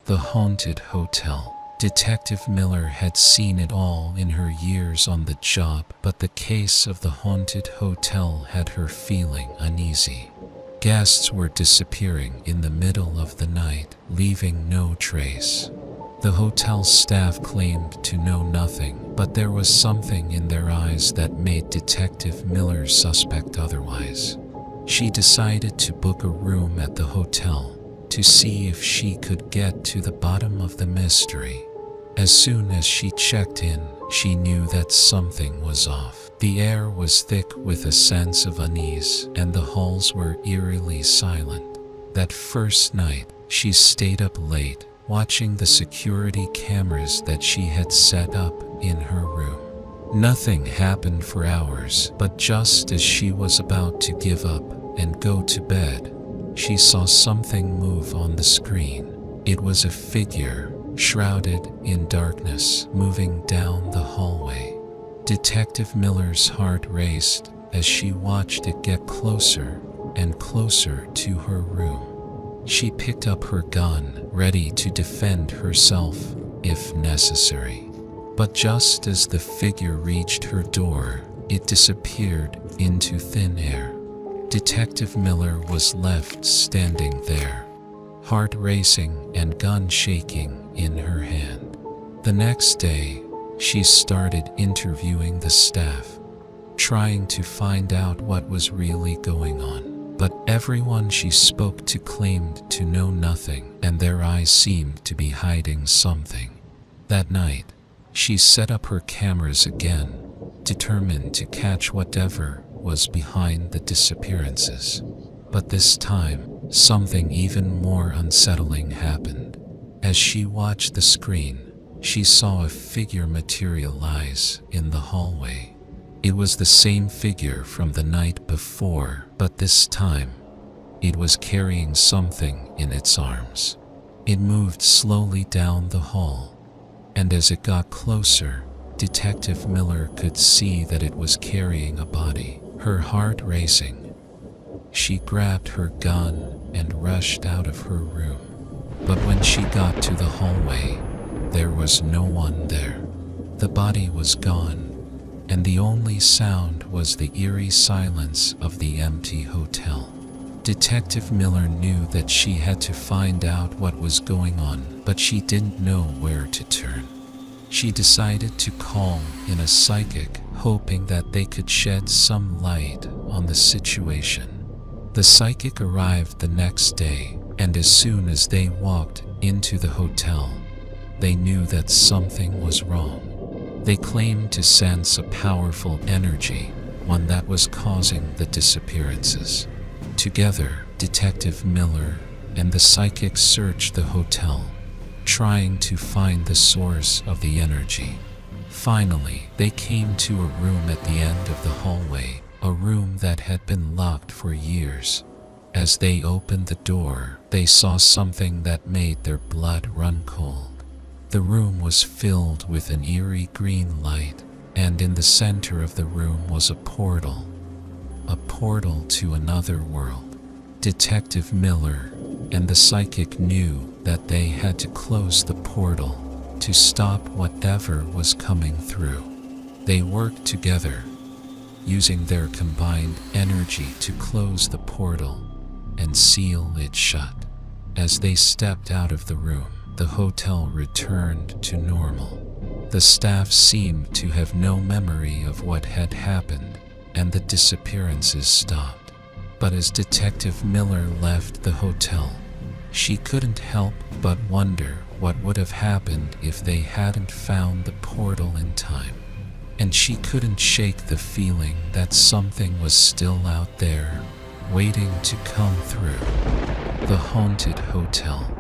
The haunted hotel. Detective Miller had seen it all in her years on the job, but the case of the haunted hotel had her feeling uneasy. Guests were disappearing in the middle of the night, leaving no trace. The hotel staff claimed to know nothing, but there was something in their eyes that made Detective Miller suspect otherwise. She decided to book a room at the hotel to see if she could get to the bottom of the mystery. As soon as she checked in, she knew that something was off. The air was thick with a sense of unease, and the halls were eerily silent. That first night, she stayed up late, watching the security cameras that she had set up in her room. Nothing happened for hours, but just as she was about to give up and go to bed, she saw something move on the screen. It was a figure, shrouded in darkness, moving down the hallway. Detective Miller's heart raced as she watched it get closer and closer to her room. She picked up her gun, ready to defend herself if necessary. But just as the figure reached her door, it disappeared into thin air. Detective Miller was left standing there, heart racing and gun shaking in her hand. The next day, she started interviewing the staff, trying to find out what was really going on. But everyone she spoke to claimed to know nothing, and their eyes seemed to be hiding something. That night, she set up her cameras again, determined to catch whatever was behind the disappearances. But this time, something even more unsettling happened. As she watched the screen, she saw a figure materialize in the hallway. It was the same figure from the night before, but this time, it was carrying something in its arms. It moved slowly down the hall, and as it got closer, Detective Miller could see that it was carrying a body. Her heart racing, she grabbed her gun and rushed out of her room. But when she got to the hallway, there was no one there. The body was gone, and the only sound was the eerie silence of the empty hotel. Detective Miller knew that she had to find out what was going on, but she didn't know where to turn. She decided to call in a psychic, hoping that they could shed some light on the situation. The psychic arrived the next day, and as soon as they walked into the hotel, they knew that something was wrong. They claimed to sense a powerful energy, one that was causing the disappearances. Together, Detective Miller and the psychic searched the hotel, trying to find the source of the energy. Finally, they came to a room at the end of the hallway, a room that had been locked for years. As they opened the door, they saw something that made their blood run cold. The room was filled with an eerie green light, and in the center of the room was a portal to another world. Detective Miller and the psychic knew that they had to close the portal to stop whatever was coming through. They worked together, using their combined energy to close the portal and seal it shut. As they stepped out of the room, the hotel returned to normal. The staff seemed to have no memory of what had happened, and the disappearances stopped. But as Detective Miller left the hotel, she couldn't help but wonder what would have happened if they hadn't found the portal in time. And she couldn't shake the feeling that something was still out there, waiting to come through. The haunted hotel.